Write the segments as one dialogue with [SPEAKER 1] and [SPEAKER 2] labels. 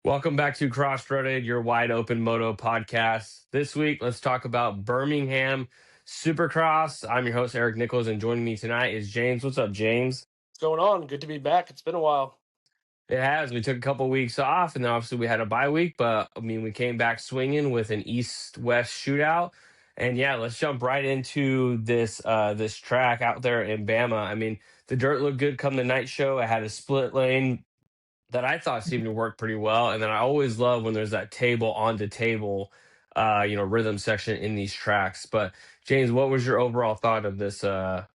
[SPEAKER 1] Welcome back to Crossroaded, your wide open moto podcast. This week, let's talk about Birmingham Supercross. I'm your host, Eric Nichols, and joining me tonight is James. What's up, James?
[SPEAKER 2] What's going on? Good to be back. It's been a while.
[SPEAKER 1] It has. We took a couple weeks off, and then obviously we had a bye week, but I mean, we came back swinging with an east-west shootout. And yeah, let's jump right into this track out there in Bama. I mean, the dirt looked good come the night show. I had a split lane that I thought seemed to work pretty well. And then I always love when there's that table onto table, rhythm section in these tracks. But James, what was your overall thought of this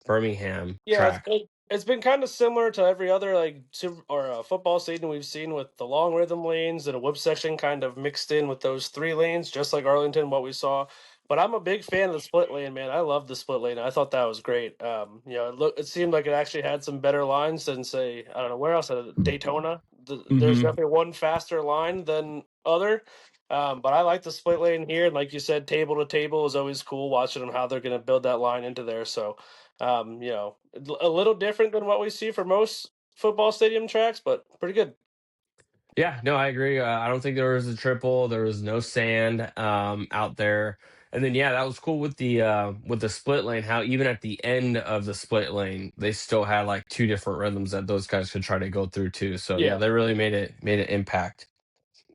[SPEAKER 1] Birmingham
[SPEAKER 2] Yeah,
[SPEAKER 1] track?
[SPEAKER 2] it's been kind of similar to every other like super or football season we've seen with the long rhythm lanes and a whip section kind of mixed in with those three lanes, just like Arlington, what we saw. But I'm a big fan of the split lane, man. I love the split lane. I thought that was great. It seemed like it actually had some better lines than say I don't know where else Daytona. There's
[SPEAKER 1] Hmm.
[SPEAKER 2] definitely one faster line than other. But I like the split lane here, and like you said, table to table is always cool. Watching them how they're going to build that line into there. So a little different than what we see for most football stadium tracks, but pretty good.
[SPEAKER 1] Yeah, no, I agree. I don't think there was a triple. There was no sand out there. And then yeah, that was cool with the split lane. How even at the end of the split lane, they still had like two different rhythms that those guys could try to go through too. So yeah,
[SPEAKER 2] Yeah.
[SPEAKER 1] they really made it impact.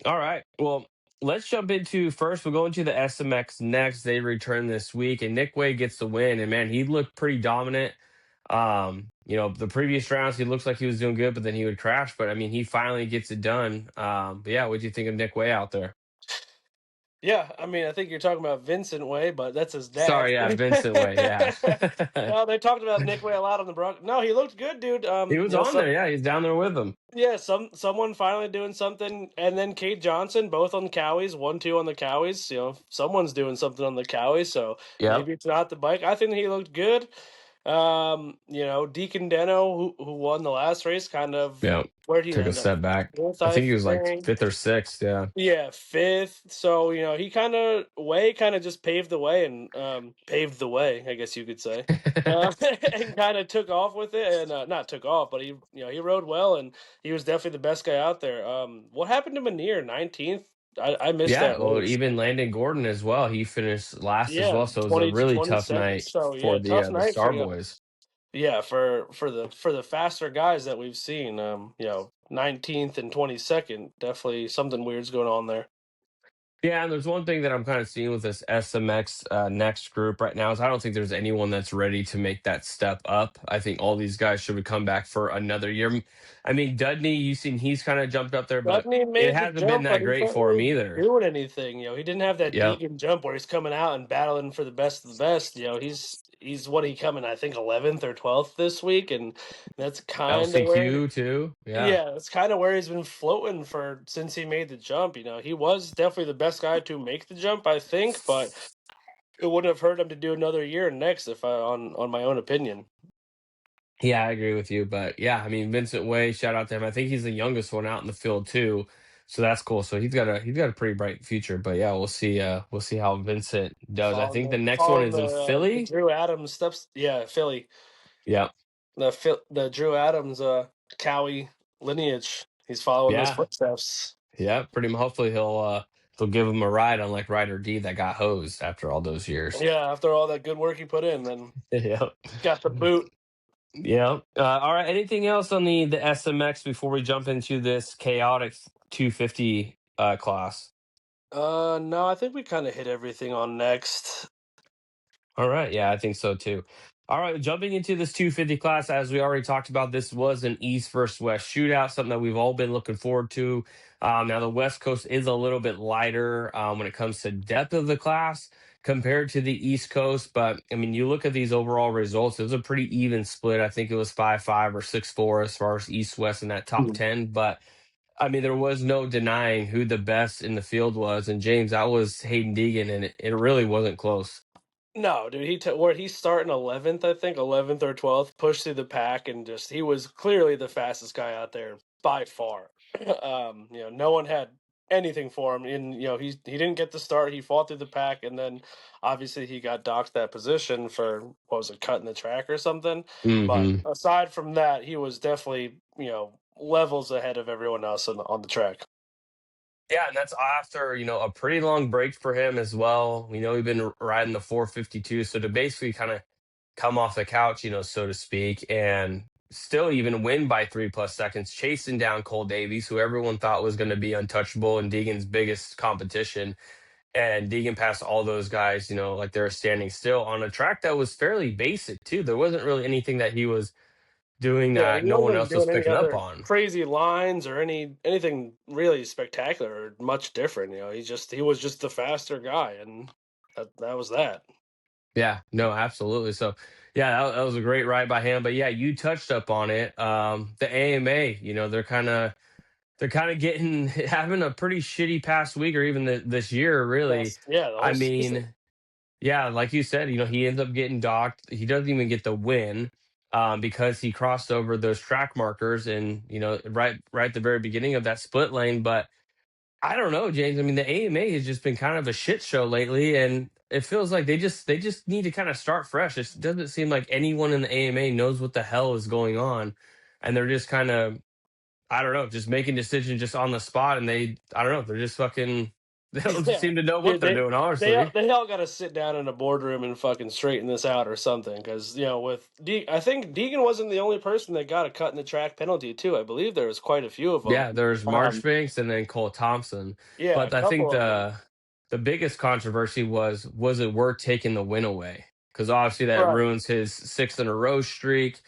[SPEAKER 1] All right. Well, let's jump into first. We'll go into the SMX next. They return this week, and Nick Way gets the win. And man, he looked pretty dominant. The previous rounds he looks like he was doing good, but then he would crash. But I mean, he finally gets it done. But yeah, what do you think of Nick Way out there?
[SPEAKER 2] Yeah, I mean, I think you're talking about Vincent Way, but that's his dad.
[SPEAKER 1] Sorry, yeah, Vincent Way. Yeah,
[SPEAKER 2] No, they talked about Nick Way a lot on the Brock. No, he looked good, dude.
[SPEAKER 1] he was on there. Yeah, he's down there with them.
[SPEAKER 2] Yeah, someone finally doing something, and then Kate Johnson, both on the Cowies, 1-2 on the Cowies. Someone's doing something on the Cowies, so
[SPEAKER 1] Yep.
[SPEAKER 2] maybe it's not the bike. I think he looked good. Deacon Deno, who won the last race, kind of
[SPEAKER 1] Yep.
[SPEAKER 2] where'd he
[SPEAKER 1] Took a
[SPEAKER 2] end up?
[SPEAKER 1] step back.
[SPEAKER 2] Fourth,
[SPEAKER 1] I
[SPEAKER 2] I
[SPEAKER 1] think he was like
[SPEAKER 2] think.
[SPEAKER 1] fifth or sixth. Yeah.
[SPEAKER 2] Yeah, fifth. So he kind of just paved the way and paved the way, I guess you could say, and kind of took off with it, and not took off, but he rode well, and he was definitely the best guy out there. What happened to Manier? 19th. I missed
[SPEAKER 1] Yeah,
[SPEAKER 2] that
[SPEAKER 1] well,
[SPEAKER 2] race.
[SPEAKER 1] even Landon Gordon as well. He finished last as
[SPEAKER 2] Yeah,
[SPEAKER 1] well, so it was a
[SPEAKER 2] 20
[SPEAKER 1] really tough
[SPEAKER 2] 22nd.
[SPEAKER 1] night
[SPEAKER 2] So
[SPEAKER 1] for
[SPEAKER 2] yeah, tough
[SPEAKER 1] the
[SPEAKER 2] night
[SPEAKER 1] Star
[SPEAKER 2] for
[SPEAKER 1] Boys.
[SPEAKER 2] yeah for the faster guys that we've seen. 19th and 22nd. Definitely something weird's going on there.
[SPEAKER 1] Yeah, and there's one thing that I'm kind of seeing with this SMX next group right now is I don't think there's anyone that's ready to make that step up. I think all these guys should come back for another year. I mean, Dudney, you've seen he's kind of jumped up there, but
[SPEAKER 2] Dudney
[SPEAKER 1] it
[SPEAKER 2] made the
[SPEAKER 1] hasn't been
[SPEAKER 2] jump,
[SPEAKER 1] that
[SPEAKER 2] but he
[SPEAKER 1] great
[SPEAKER 2] can't
[SPEAKER 1] for him
[SPEAKER 2] really
[SPEAKER 1] either.
[SPEAKER 2] doing anything. He didn't have that
[SPEAKER 1] Yep.
[SPEAKER 2] Deegan jump where he's coming out and battling for the best of the best. He's what he coming, I think 11th or 12th this week, and that's kind of where
[SPEAKER 1] LCQ too. Yeah.
[SPEAKER 2] yeah, it's kind of where he's been floating for since he made the jump. He was definitely the best guy to make the jump, I think, but it wouldn't have hurt him to do another year next if I on my own opinion.
[SPEAKER 1] Yeah, I agree with you. But yeah, I mean Vincent Way, shout out to him. I think he's the youngest one out in the field too. So that's cool. So he's got a pretty bright future. But yeah, we'll see how Vincent does. I think the next one
[SPEAKER 2] Following
[SPEAKER 1] is in
[SPEAKER 2] the
[SPEAKER 1] Philly.
[SPEAKER 2] Drew Adams steps. Yeah, Philly.
[SPEAKER 1] Yeah.
[SPEAKER 2] The Drew Adams Cowie lineage. He's following those
[SPEAKER 1] Yeah.
[SPEAKER 2] footsteps.
[SPEAKER 1] Yeah. Pretty much hopefully he'll give him a ride unlike Ryder D that got hosed after all those years.
[SPEAKER 2] Yeah, after all that good work he put in, then
[SPEAKER 1] Yeah.
[SPEAKER 2] got the boot.
[SPEAKER 1] Yeah. All right. Anything else on the SMX before we jump into this chaotic 250 class?
[SPEAKER 2] No, I think we kind of hit everything on next.
[SPEAKER 1] All right. Yeah, I think so too. All right. Jumping into this 250 class, as we already talked about, this was an East versus West shootout, something that we've all been looking forward to. Now, the West Coast is a little bit lighter when it comes to depth of the class compared to the East Coast. But I mean, you look at these overall results, it was a pretty even split. I think it was 5-5 or 6-4 as far as East West in that top 10. But I mean, there was no denying who the best in the field was. And James, that was Hayden Deegan, and it really wasn't close.
[SPEAKER 2] No, dude, where he's starting 11th, I think 11th or 12th, pushed through the pack and just he was clearly the fastest guy out there by far. No one had anything for him, and he didn't get the start. He fought through the pack, and then obviously he got docked that position for what was it, cutting the track or something. But
[SPEAKER 1] Hmm.
[SPEAKER 2] aside from that, he was definitely levels ahead of everyone else on the track.
[SPEAKER 1] Yeah, and that's after, a pretty long break for him as well. We know we've been riding the 452, so to basically kind of come off the couch, so to speak, and still even win by 3+ seconds, chasing down Cole Davies, who everyone thought was going to be untouchable and Deegan's biggest competition. And Deegan passed all those guys, like they were standing still on a track that was fairly basic too. There wasn't really anything that he was doing
[SPEAKER 2] Yeah,
[SPEAKER 1] that
[SPEAKER 2] he
[SPEAKER 1] no one
[SPEAKER 2] wasn't
[SPEAKER 1] else was
[SPEAKER 2] doing any
[SPEAKER 1] picking up
[SPEAKER 2] other
[SPEAKER 1] on.
[SPEAKER 2] crazy lines or anything really spectacular or much different. He was just the faster guy, and that was that.
[SPEAKER 1] Yeah, no, absolutely. So, yeah, that was a great ride by him. But yeah, you touched up on it. The AMA, they're kind of getting having a pretty shitty past week, or even this year, really.
[SPEAKER 2] Yes, yeah, the
[SPEAKER 1] I
[SPEAKER 2] whole season.
[SPEAKER 1] mean, yeah, like you said, he ends up getting docked. He doesn't even get the win because he crossed over those track markers and right at the very beginning of that split lane. But I don't know, James. I mean, the AMA has just been kind of a shit show lately, and it feels like they just need to kind of start fresh. It doesn't seem like anyone in the AMA knows what the hell is going on, and they're just kind of, I don't know, just making decisions just on the spot, and I don't know, they're just fucking they don't
[SPEAKER 2] Yeah,
[SPEAKER 1] seem to know
[SPEAKER 2] they
[SPEAKER 1] what they're
[SPEAKER 2] they
[SPEAKER 1] doing,
[SPEAKER 2] they all,
[SPEAKER 1] honestly.
[SPEAKER 2] they all got to sit down in a boardroom and fucking straighten this out or something. Because I think Deegan wasn't the only person that got a cut in the track penalty too. I believe there was quite a few of them.
[SPEAKER 1] Yeah, there's Marchbanks and then Cole Thompson.
[SPEAKER 2] Yeah, a
[SPEAKER 1] But I think
[SPEAKER 2] couple of them.
[SPEAKER 1] the biggest controversy was it worth taking the win away? Because obviously that
[SPEAKER 2] Right.
[SPEAKER 1] ruins his sixth in a row streak,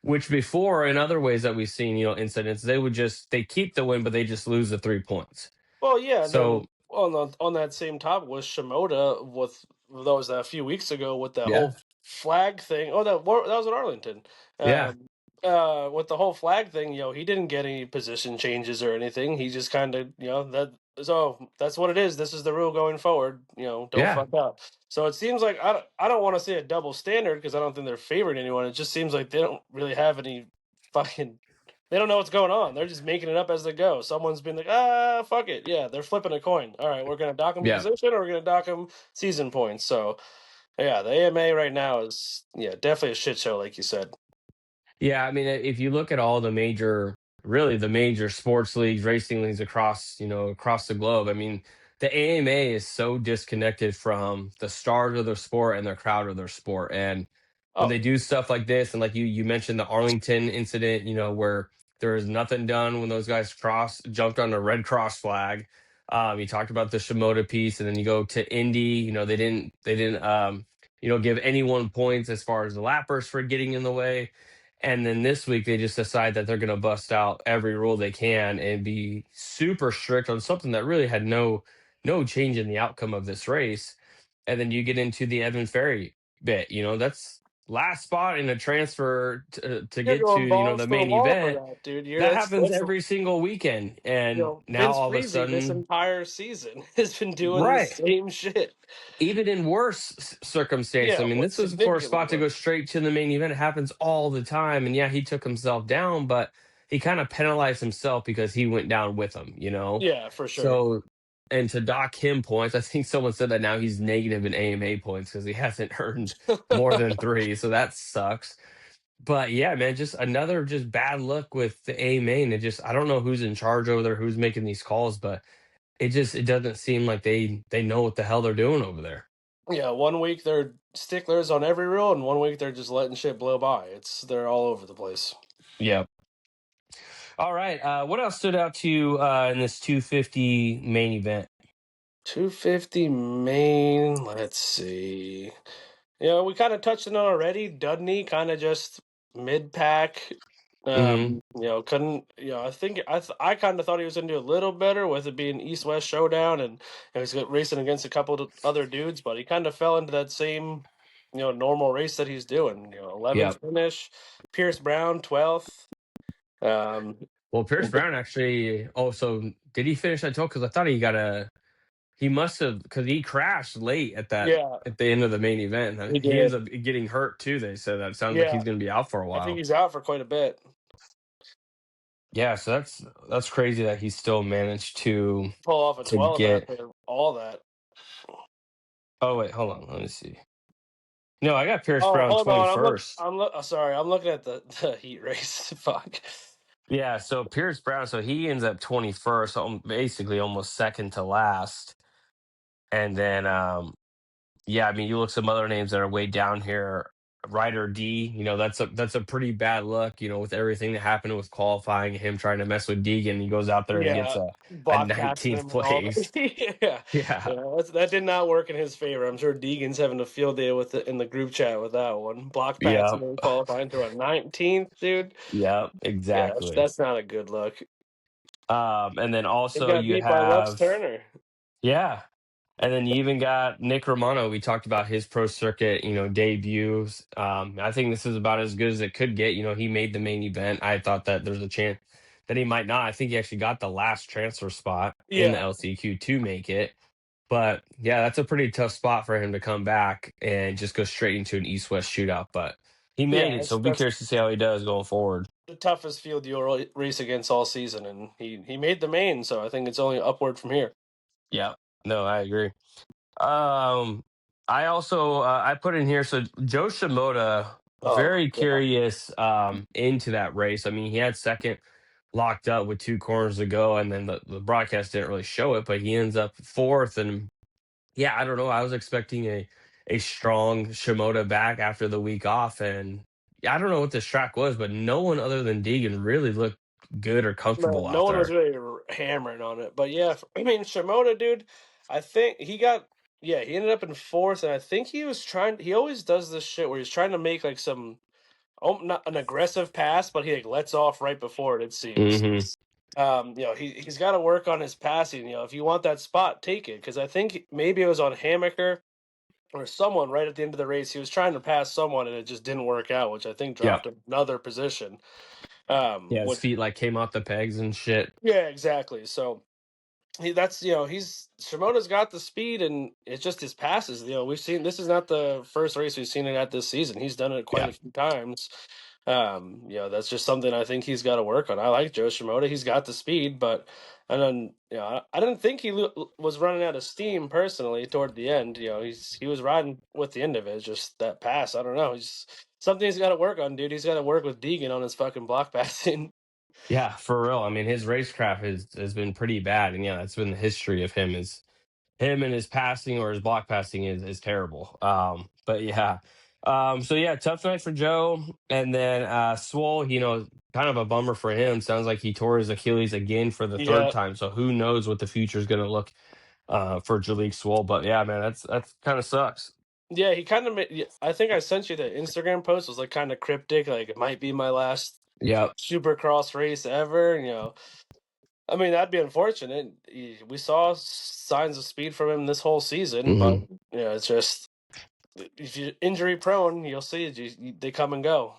[SPEAKER 1] which before in other ways that we've seen, incidents, they keep the win, but they just lose the 3 points.
[SPEAKER 2] Well, yeah, and then
[SPEAKER 1] So
[SPEAKER 2] on that same topic was Shimoda with that was a few weeks ago with that whole
[SPEAKER 1] yeah.
[SPEAKER 2] flag thing. Oh, that was in Arlington.
[SPEAKER 1] Yeah.
[SPEAKER 2] Um, with the whole flag thing, he didn't get any position changes or anything. He just kind of, that's what it is. This is the rule going forward. Don't
[SPEAKER 1] Yeah.
[SPEAKER 2] fuck up. So it seems like I don't want to say a double standard because I don't think they're favoring anyone. It just seems like they don't really have any fucking they don't know what's going on. They're just making it up as they go. Someone's been like, fuck it. Yeah, they're flipping a coin. All right, we're going to dock them
[SPEAKER 1] Yeah.
[SPEAKER 2] position or we're going to dock them season points. So, yeah, the AMA right now is, definitely a shit show, like you said.
[SPEAKER 1] Yeah, I mean, if you look at all really the major sports leagues, racing leagues across the globe, I mean, the AMA is so disconnected from the stars of their sport and the crowd of their sport. And when they
[SPEAKER 2] Oh,
[SPEAKER 1] do stuff like this, and like you mentioned the Arlington incident, where there was nothing done when those guys jumped on a Red Cross flag. You talked about the Shimoda piece, and then you go to Indy. They didn't give anyone points as far as the lappers for getting in the way. And then this week they just decide that they're going to bust out every rule they can and be super strict on something that really had no change in the outcome of this race. And then you get into the Evan Ferry bit. That's last spot in a transfer to
[SPEAKER 2] you're
[SPEAKER 1] get to
[SPEAKER 2] going balls
[SPEAKER 1] the
[SPEAKER 2] to the
[SPEAKER 1] main
[SPEAKER 2] wall for
[SPEAKER 1] event.
[SPEAKER 2] that, dude.
[SPEAKER 1] That happens every single weekend. And now
[SPEAKER 2] Vince
[SPEAKER 1] all of a
[SPEAKER 2] Freezy this
[SPEAKER 1] sudden,
[SPEAKER 2] entire season has been doing the
[SPEAKER 1] right,
[SPEAKER 2] same shit.
[SPEAKER 1] even in worse circumstances. I
[SPEAKER 2] Yeah,
[SPEAKER 1] mean,
[SPEAKER 2] what
[SPEAKER 1] this was for a
[SPEAKER 2] significantly
[SPEAKER 1] spot to go
[SPEAKER 2] worse.
[SPEAKER 1] straight to the main event. It happens all the time. And yeah, he took himself down, but he kind of penalized himself because he went down with him.
[SPEAKER 2] Yeah, for sure.
[SPEAKER 1] So, and to dock him points, I think someone said that now he's negative in AMA points because he hasn't earned more than three. So that sucks. But yeah, man, just another just bad luck with the AMA. And I don't know who's in charge over there, who's making these calls, but it doesn't seem like they know what the hell they're doing over there.
[SPEAKER 2] Yeah, one week they're sticklers on every rule, and one week they're just letting shit blow by. They're all over the place.
[SPEAKER 1] Yeah. All right. What else stood out to you in this 250 main event?
[SPEAKER 2] 250 main. Let's see. We kind of touched on it already. Dudney kind of just mid pack.
[SPEAKER 1] Hmm.
[SPEAKER 2] Couldn't. I think I kind of thought he was going to do a little better with it being East West showdown, and he's racing against a couple of other dudes, but he kind of fell into that same normal race that he's doing. 11th
[SPEAKER 1] Yep.
[SPEAKER 2] finish. Pierce Brown 12th. Um,
[SPEAKER 1] Well, Pierce Brown actually. Oh, so did he finish that total? Because I thought he must have, because he crashed late
[SPEAKER 2] yeah,
[SPEAKER 1] at the end of the main event. And
[SPEAKER 2] he
[SPEAKER 1] he ends
[SPEAKER 2] did.
[SPEAKER 1] up getting hurt too. They said that sounds like
[SPEAKER 2] Yeah,
[SPEAKER 1] he's going to be out for a
[SPEAKER 2] I think
[SPEAKER 1] while.
[SPEAKER 2] he's out for quite a bit.
[SPEAKER 1] Yeah, so that's crazy that he still managed
[SPEAKER 2] Pull off a
[SPEAKER 1] to
[SPEAKER 2] 12th
[SPEAKER 1] get.
[SPEAKER 2] after all that.
[SPEAKER 1] Oh wait, hold on. Let me see. No, I got Pierce
[SPEAKER 2] Oh,
[SPEAKER 1] Brown
[SPEAKER 2] hold on.
[SPEAKER 1] 21st.
[SPEAKER 2] Sorry. I'm looking at the heat race. Fuck.
[SPEAKER 1] Yeah, so Pierce Brown, so he ends up 21st, basically almost second to last. And then yeah, I mean, you look some other names that are way down here. Ryder D, that's a pretty bad look, with everything that happened with qualifying, him trying to mess with Deegan. He goes out there and gets
[SPEAKER 2] Yeah,
[SPEAKER 1] a
[SPEAKER 2] block passing
[SPEAKER 1] 19th
[SPEAKER 2] him and all
[SPEAKER 1] place.
[SPEAKER 2] that. Yeah,
[SPEAKER 1] Yeah.
[SPEAKER 2] yeah, that did not work in his favor. I'm sure Deegan's having a field day with it in the group chat with that one. Block
[SPEAKER 1] Yeah.
[SPEAKER 2] passing and qualifying to a 19th, dude.
[SPEAKER 1] Yeah,
[SPEAKER 2] Yeah,
[SPEAKER 1] exactly.
[SPEAKER 2] that's not a good look.
[SPEAKER 1] And then
[SPEAKER 2] He
[SPEAKER 1] also
[SPEAKER 2] got
[SPEAKER 1] you
[SPEAKER 2] beat by Lex
[SPEAKER 1] have,
[SPEAKER 2] Turner.
[SPEAKER 1] yeah. And then you even got Nick Romano. We talked about his pro circuit, debuts. I think this is about as good as it could get. He made the main event. I thought that there's a chance that he might not. I think he actually got the last transfer spot in the
[SPEAKER 2] Yeah,
[SPEAKER 1] LCQ to make it. But yeah, that's a pretty tough spot for him to come back and just go straight into an East West shootout. But he
[SPEAKER 2] yeah,
[SPEAKER 1] made it. So be
[SPEAKER 2] that's
[SPEAKER 1] curious to see how he does going forward.
[SPEAKER 2] the toughest field you'll race against all season, and he made the main, so I think it's only upward from here.
[SPEAKER 1] Yeah. No, I agree. Um, I also I put in here, so Joe Shimoda,
[SPEAKER 2] Oh,
[SPEAKER 1] very
[SPEAKER 2] yeah.
[SPEAKER 1] curious into that race. I mean, he had second locked up with 2 corners to go, and then the broadcast didn't really show it, but he ends up fourth. And yeah, I don't know. I was expecting a strong Shimoda back after the week off, and yeah, I don't know what this track was, but no one other than Deegan really looked good or
[SPEAKER 2] No,
[SPEAKER 1] comfortable
[SPEAKER 2] no
[SPEAKER 1] out
[SPEAKER 2] one was
[SPEAKER 1] there.
[SPEAKER 2] really hammering on it, but yeah, I mean Shimoda, dude. I think he got yeah, he ended up in fourth, and I think he was trying. He always does this shit where he's trying to make like some not an aggressive pass, but he like lets off right before it. It seems.
[SPEAKER 1] Hmm.
[SPEAKER 2] He's got to work on his passing. If you want that spot, take it because I think maybe it was on Hammaker or someone right at the end of the race. He was trying to pass someone, and it just didn't work out, which I think
[SPEAKER 1] Yeah.
[SPEAKER 2] dropped him another position.
[SPEAKER 1] Yeah, his
[SPEAKER 2] Which
[SPEAKER 1] feet like came off the pegs and shit.
[SPEAKER 2] yeah, exactly. So he's Shimoda's got the speed and it's just his passes. We've seen this is not the first race we've seen it at this season. He's done it quite
[SPEAKER 1] Yeah.
[SPEAKER 2] a few times. That's just something I think he's got to work on. I like Joe Shimoda. He's got the speed, but and then I didn't think he was running out of steam personally toward the end. He was riding with the end of it. It's just that pass. I don't know. He's something he's got to work on, dude. He's got to work with Deegan on his fucking block passing.
[SPEAKER 1] Yeah, for real. I mean, his racecraft has been pretty bad, and yeah, that's been the history of him. Is him and his passing or his block passing is terrible. But yeah, so yeah, tough night for Joe, and then Swole. Kind of a bummer for him. Sounds like he tore his Achilles again for the third
[SPEAKER 2] Yeah,
[SPEAKER 1] time. So who knows what the future is going to look for Jalik Swole? But yeah, man, that's kind of sucks.
[SPEAKER 2] Yeah, he kind of made. I think I sent you the Instagram post. It was like kind of cryptic, like it might be my last
[SPEAKER 1] Yeah.
[SPEAKER 2] Supercross race ever. I mean that'd be unfortunate. We saw signs of speed from him this whole season, but
[SPEAKER 1] Hmm.
[SPEAKER 2] it's just if you're injury prone, you'll see they come and go.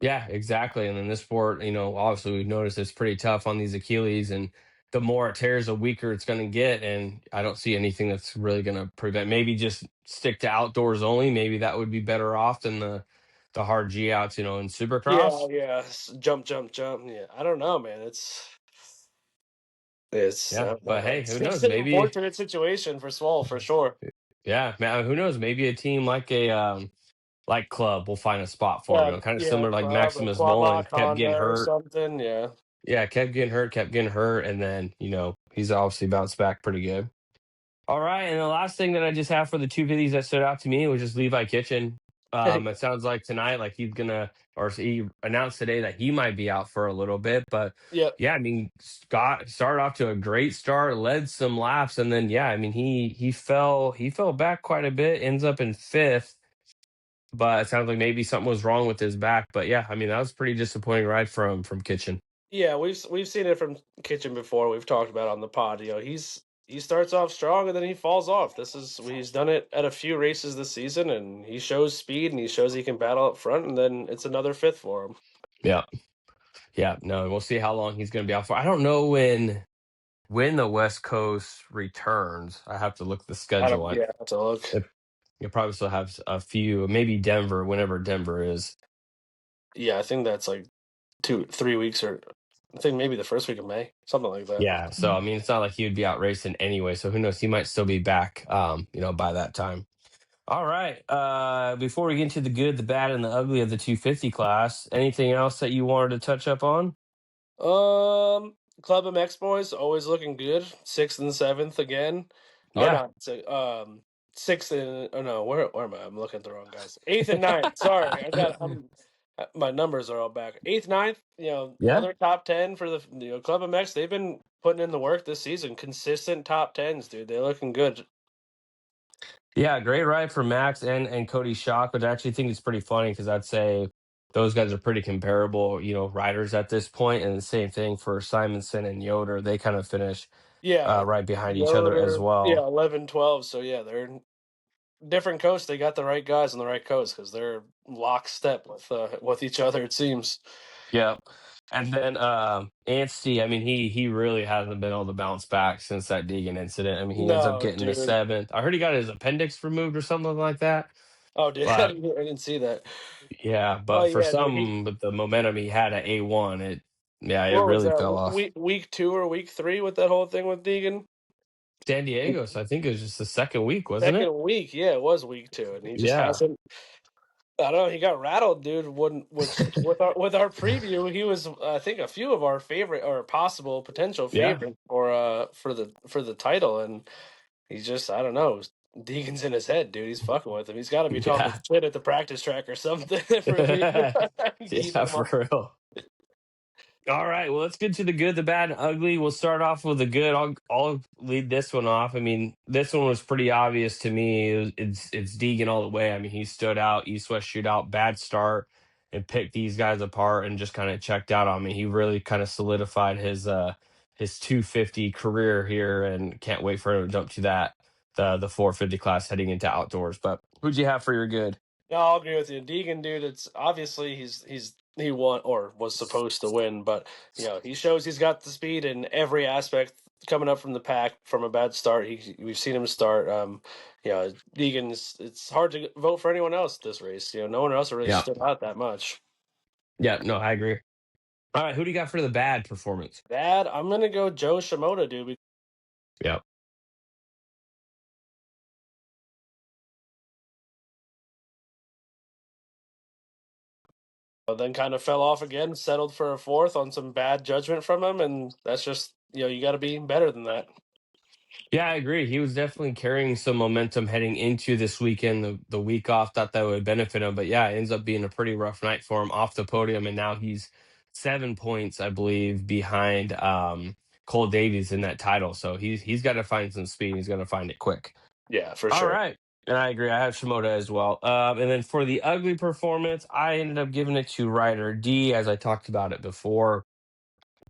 [SPEAKER 1] Yeah, exactly. And then this sport, obviously we've noticed it's pretty tough on these Achilles, and the more it tears, the weaker it's going to get. And I don't see anything that's really going to prevent. Maybe just stick to outdoors only. Maybe that would be better off than the hard G outs, in
[SPEAKER 2] Yeah,
[SPEAKER 1] Supercross.
[SPEAKER 2] yeah, jump, jump, jump. Yeah, I don't know, man. It's I
[SPEAKER 1] Yeah,
[SPEAKER 2] don't
[SPEAKER 1] but
[SPEAKER 2] know.
[SPEAKER 1] hey,
[SPEAKER 2] It's,
[SPEAKER 1] who
[SPEAKER 2] it's
[SPEAKER 1] knows?
[SPEAKER 2] an
[SPEAKER 1] Maybe,
[SPEAKER 2] unfortunate situation for Swole for sure.
[SPEAKER 1] yeah, man, who knows? Maybe a team like Club will find a spot for him. Kind of
[SPEAKER 2] Yeah,
[SPEAKER 1] similar like
[SPEAKER 2] club or
[SPEAKER 1] Maximus
[SPEAKER 2] quad
[SPEAKER 1] Mullen
[SPEAKER 2] lock
[SPEAKER 1] kept
[SPEAKER 2] Honda
[SPEAKER 1] getting
[SPEAKER 2] or
[SPEAKER 1] hurt.
[SPEAKER 2] something. Yeah.
[SPEAKER 1] Yeah, kept getting hurt, and then he's obviously bounced back pretty good. All right, and the last thing that I just have for the two videos that stood out to me was just Levi Kitchen. It sounds like tonight, like he's gonna, or he announced today that he might be out for a little bit. But
[SPEAKER 2] Yep.
[SPEAKER 1] yeah, I mean, Scott started off to a great start, led some laps, and then yeah, I mean, he fell back quite a bit, ends up in fifth. But it sounds like maybe something was wrong with his back. But yeah, I mean, that was a pretty disappointing ride from Kitchen.
[SPEAKER 2] Yeah, we've seen it from Kitchen before. We've talked about it on the pod. He starts off strong and then he falls off. He's done it at a few races this season, and he shows speed and he shows he can battle up front, and then it's another fifth for him.
[SPEAKER 1] Yeah, yeah. No, we'll see how long he's going to be out for. I don't know when the West Coast returns. I have to look at the
[SPEAKER 2] I don't.
[SPEAKER 1] schedule.
[SPEAKER 2] Yeah, I have to look.
[SPEAKER 1] You probably still have a few, maybe Denver, whenever Denver is.
[SPEAKER 2] Yeah, I think that's like 3 weeks, or I think maybe the first week of May, something like that.
[SPEAKER 1] Yeah. So I mean, it's not like he would be out racing anyway. So who knows? He might still be back. By that time. All right. Before we get into the good, the bad, and the ugly of the 250 class, anything else that you wanted to touch up on?
[SPEAKER 2] Club MX boys always looking good. 6th and 7th again. Or
[SPEAKER 1] Yeah.
[SPEAKER 2] not. Sixth and oh no, where am I? I'm looking at the wrong guys. 8th and ninth. Sorry, my numbers are all back. 8th, ninth.
[SPEAKER 1] Yeah.
[SPEAKER 2] Other top 10 for the Club MX. They've been putting in the work this season. Consistent top tens, dude. They're looking good.
[SPEAKER 1] Yeah, great ride for Max and Cody Shock, but I actually think it's pretty funny because I'd say those guys are pretty comparable, riders at this point, and the same thing for Simonson and Yoder. They kind of finish
[SPEAKER 2] Yeah,
[SPEAKER 1] right behind each other as
[SPEAKER 2] Yoder. Yeah,
[SPEAKER 1] well.
[SPEAKER 2] 11, 12. So yeah, they're different coasts. They got the right guys on the right coast because they're lockstep with each other. It seems.
[SPEAKER 1] Yep. And then Anstey, I mean, he really hasn't been able to bounce back since that Deegan incident. I mean, he ends up
[SPEAKER 2] No,
[SPEAKER 1] getting the
[SPEAKER 2] dude.
[SPEAKER 1] seventh. I heard he got his appendix removed or something like that.
[SPEAKER 2] Oh, dude,
[SPEAKER 1] But
[SPEAKER 2] I didn't see that.
[SPEAKER 1] yeah,
[SPEAKER 2] Oh
[SPEAKER 1] but for
[SPEAKER 2] yeah, dude.
[SPEAKER 1] some with the momentum he had at A1, it
[SPEAKER 2] What was
[SPEAKER 1] really
[SPEAKER 2] that?
[SPEAKER 1] fell off.
[SPEAKER 2] Week 2 or week 3 with that whole thing with Deegan?
[SPEAKER 1] San Diego, so I think it was just the second week, wasn't it?
[SPEAKER 2] Second week, yeah, it was week 2, and he just
[SPEAKER 1] Yeah.
[SPEAKER 2] hasn't. I don't know. He got rattled, dude. Which with our preview, he was I think a few of our favorite or possible potential
[SPEAKER 1] Yeah.
[SPEAKER 2] favorite for the title, and he's just I don't know. Deegan's in his head, dude. He's fucking with him. He's got to be talking
[SPEAKER 1] Yeah.
[SPEAKER 2] shit at the practice track or something for me. Keep
[SPEAKER 1] Yeah,
[SPEAKER 2] him
[SPEAKER 1] for
[SPEAKER 2] up.
[SPEAKER 1] real. All right, well, let's get to the good, the bad, and ugly. We'll start off with the good. I'll lead this one off. I mean, this one was pretty obvious to me. It's Deegan all the way. I mean, he stood out, East West shootout, bad start, and picked these guys apart and just kind of checked out on me. He really kind of solidified his 250 career here, and can't wait for him to jump to the 450 class heading into outdoors. But who'd you have for your good?
[SPEAKER 2] No, I'll agree with you. Deegan, dude, it's obviously he won or was supposed to win, but he shows he's got the speed in every aspect coming up from the pack from a bad start. We've seen him start. Deegan's it's hard to vote for anyone else this race. No one else really
[SPEAKER 1] Yeah,
[SPEAKER 2] stood out that much.
[SPEAKER 1] yeah, no, I agree. All right, who do you got for the bad performance?
[SPEAKER 2] Bad, I'm gonna go Joe Shimoda, dude.
[SPEAKER 1] Yeah.
[SPEAKER 2] Then kind of fell off again, settled for a fourth on some bad judgment from him, and that's just you got to be better than that.
[SPEAKER 1] Yeah, I agree. He was definitely carrying some momentum heading into this weekend. The week off, thought that would benefit him, but yeah, it ends up being a pretty rough night for him off the podium, and now he's 7 points, I believe, behind Cole Davies in that title. So he's got to find some speed. He's got to find it quick.
[SPEAKER 2] Yeah, for
[SPEAKER 1] All
[SPEAKER 2] sure.
[SPEAKER 1] right, and I agree. I have Shimoda as well. And then for the ugly performance, I ended up giving it to Ryder D, as I talked about it before.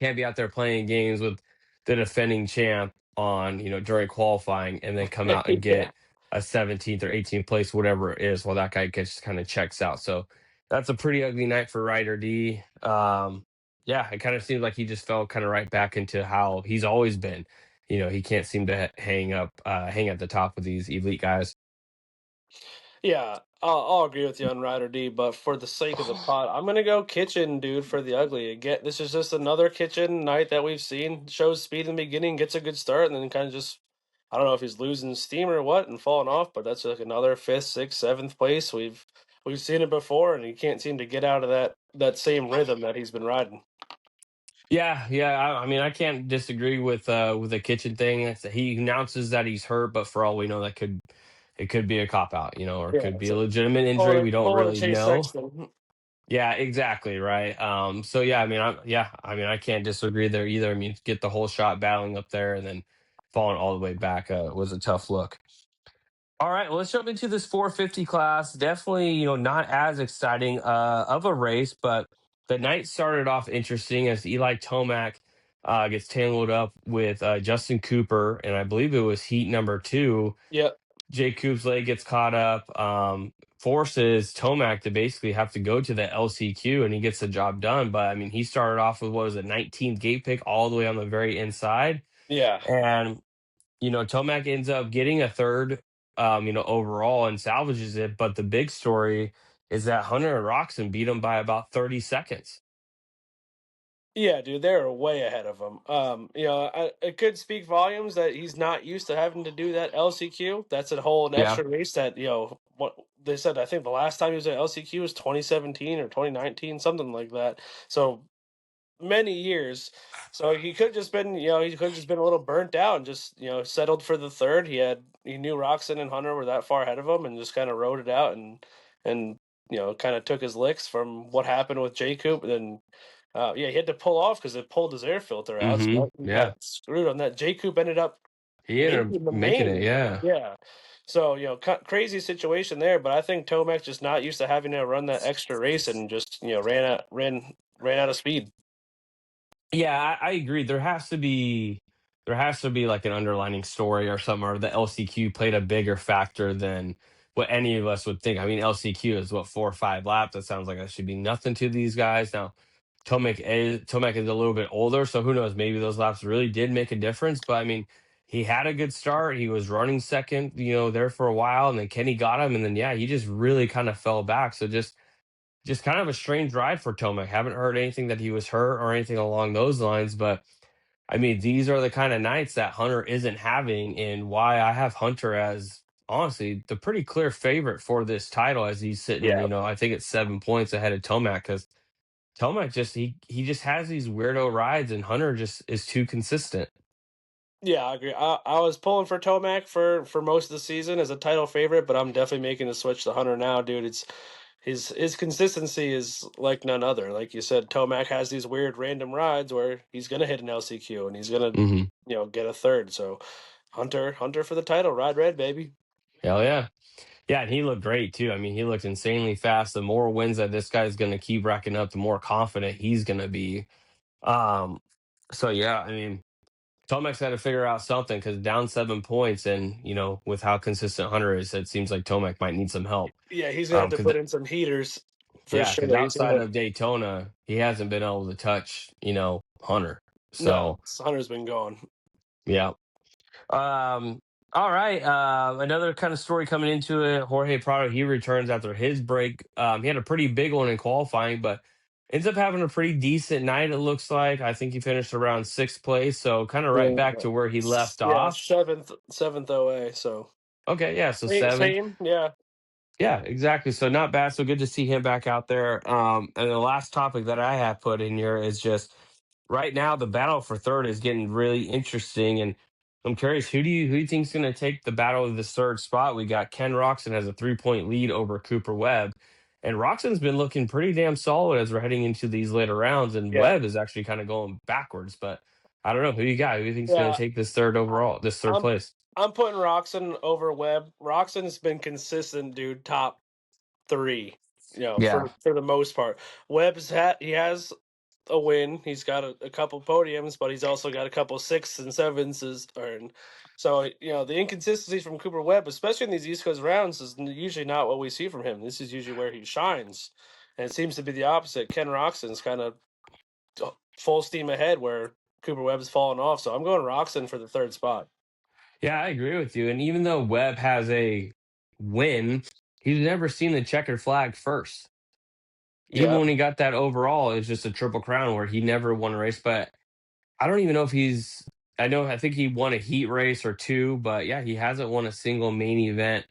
[SPEAKER 1] Can't be out there playing games with the defending champ on, during qualifying and then come out and
[SPEAKER 2] Yeah.
[SPEAKER 1] get a 17th or 18th place, whatever it is, while that guy gets kind of checks out. So that's a pretty ugly night for Ryder D. Yeah, it kind of seems like he just fell kind of right back into how he's always been. He can't seem to hang at the top with these elite guys.
[SPEAKER 2] Yeah, I'll agree with you on Ryder D, but for the sake of the pot, I'm gonna go Kitchen, dude, for the ugly. Again, this is just another Kitchen night that we've seen. Shows speed in the beginning, gets a good start, and then kind of just I don't know if he's losing steam or what and falling off, but that's like another fifth, sixth, seventh place. We've seen it before, and he can't seem to get out of that same rhythm that he's been riding.
[SPEAKER 1] Yeah, yeah. I mean, I can't disagree with the kitchen thing. He announces that he's hurt, but for all we know, it could be a cop out, or it
[SPEAKER 2] Yeah,
[SPEAKER 1] could be
[SPEAKER 2] it's
[SPEAKER 1] a
[SPEAKER 2] like
[SPEAKER 1] legitimate injury. We don't
[SPEAKER 2] pulling a
[SPEAKER 1] really
[SPEAKER 2] Chase
[SPEAKER 1] know.
[SPEAKER 2] Sexton.
[SPEAKER 1] Yeah, exactly, right. So yeah, I mean, I can't disagree there either. I mean, get the whole shot battling up there and then falling all the way back was a tough look. All right, well, let's jump into this 450 class. Definitely, not as exciting of a race, but the night started off interesting as Eli Tomac gets tangled up with Justin Cooper, and I believe it was heat number two.
[SPEAKER 2] Yep.
[SPEAKER 1] Jay Coop's leg gets caught up, forces Tomac to basically have to go to the LCQ, and he gets the job done. But I mean, he started off with what was it, 19th gate pick all the way on the very inside,
[SPEAKER 2] Yeah.
[SPEAKER 1] and Tomac ends up getting a third, overall and salvages it. But the big story is that Hunter and Roxon beat him by about 30 seconds.
[SPEAKER 2] Yeah, dude, they're way ahead of him. It could speak volumes that he's not used to having to do that LCQ. That's a whole an
[SPEAKER 1] Yeah.
[SPEAKER 2] extra race that what they said. I think the last time he was at LCQ was 2017 or 2019, something like that. So many years. So he could have just been, he could have just been a little burnt out and just, settled for the third. He knew Roxon and Hunter were that far ahead of him and just kind of rode it out and kind of took his licks from what happened with J Coop. And then, yeah, he had to pull off because it pulled his air filter out. So he got
[SPEAKER 1] Yeah.
[SPEAKER 2] screwed on that. J Coop ended up
[SPEAKER 1] He ended up
[SPEAKER 2] making the
[SPEAKER 1] making it,
[SPEAKER 2] main.
[SPEAKER 1] yeah.
[SPEAKER 2] Yeah. So, crazy situation there, but I think Tomac just not used to having to run that extra race and just, ran out of speed.
[SPEAKER 1] Yeah, I agree. There has to be like an underlining story or something, or the LCQ played a bigger factor than what any of us would think. I mean, LCQ is what 4 or 5 laps. That sounds like that should be nothing to these guys. Now, Tomac is a little bit older, so who knows? Maybe those laps really did make a difference. But I mean, he had a good start. He was running second, there for a while, and then Kenny got him, and then yeah, he just really kind of fell back. So just kind of a strange ride for Tomac. Haven't heard anything that he was hurt or anything along those lines, but I mean, these are the kind of nights that Hunter isn't having, and why I have Hunter as honestly the pretty clear favorite for this title as he's sitting,
[SPEAKER 2] Yeah.
[SPEAKER 1] I think it's 7 points ahead of Tomac because Tomac just he just has these weirdo rides, and Hunter just is too consistent.
[SPEAKER 2] Yeah, I agree. I was pulling for Tomac for most of the season as a title favorite, but I'm definitely making the switch to Hunter now, dude. It's his consistency is like none other. Like you said, Tomac has these weird random rides where he's gonna hit an LCQ and he's gonna,
[SPEAKER 1] Hmm.
[SPEAKER 2] get a third. So Hunter for the title, ride red, baby.
[SPEAKER 1] Hell yeah. Yeah, and he looked great too. I mean, he looked insanely fast. The more wins that this guy's going to keep racking up, the more confident he's going to be. Um, so yeah, I mean, Tomac's got to figure out something because down 7 points, and with how consistent Hunter is, it seems like Tomac might need some help.
[SPEAKER 2] Yeah, he's gonna have to
[SPEAKER 1] Because
[SPEAKER 2] put in some heaters for
[SPEAKER 1] yeah, because
[SPEAKER 2] sure. He's
[SPEAKER 1] outside
[SPEAKER 2] gonna
[SPEAKER 1] of Daytona, he hasn't been able to touch Hunter.
[SPEAKER 2] no,
[SPEAKER 1] So
[SPEAKER 2] Hunter's been gone.
[SPEAKER 1] yeah. Um, all right. Another kind of story coming into it. Jorge Prado, he returns after his break. He had a pretty big one in qualifying, but ends up having a pretty decent night, it looks like. I think he finished around sixth place, so kind of right
[SPEAKER 2] Yeah,
[SPEAKER 1] back to where he left
[SPEAKER 2] yeah,
[SPEAKER 1] off.
[SPEAKER 2] seventh OA. So
[SPEAKER 1] Okay, yeah, so
[SPEAKER 2] same,
[SPEAKER 1] seventh.
[SPEAKER 2] same, yeah.
[SPEAKER 1] Yeah, exactly. So not bad. So good to see him back out there. And the last topic that I have put in here is just right now the battle for third is getting really interesting, and I'm curious who do you think is going to take the battle of this third spot? We got Ken Roxon has a 3 point lead over Cooper Webb, and Roxon's been looking pretty damn solid as we're heading into these later rounds, and
[SPEAKER 2] Yeah,
[SPEAKER 1] Webb is actually kind of going backwards. But I don't know who you got. Who do you think is going
[SPEAKER 2] yeah.
[SPEAKER 1] to take this third overall, this third
[SPEAKER 2] I'm
[SPEAKER 1] place?
[SPEAKER 2] I'm putting Roxon over Webb. Roxon's been consistent, dude. Top three,
[SPEAKER 1] Yeah.
[SPEAKER 2] for the most part. He has a win. He's got a couple podiums, but he's also got a couple sixths and sevens is earned. So the inconsistency from Cooper Webb, especially in these East Coast rounds, is usually not what we see from him. This is usually where he shines, and it seems to be the opposite. Ken Roxon's kind of full steam ahead, where Cooper Webb's fallen off. So I'm going Roxon for the third spot.
[SPEAKER 1] Yeah, I agree with you. And even though Webb has a win, he's never seen the checkered flag first. Even
[SPEAKER 2] Yeah,
[SPEAKER 1] when he got that overall, it's just a triple crown where he never won a race. But I don't even know if I think he won a heat race or two, but yeah, he hasn't won a single main event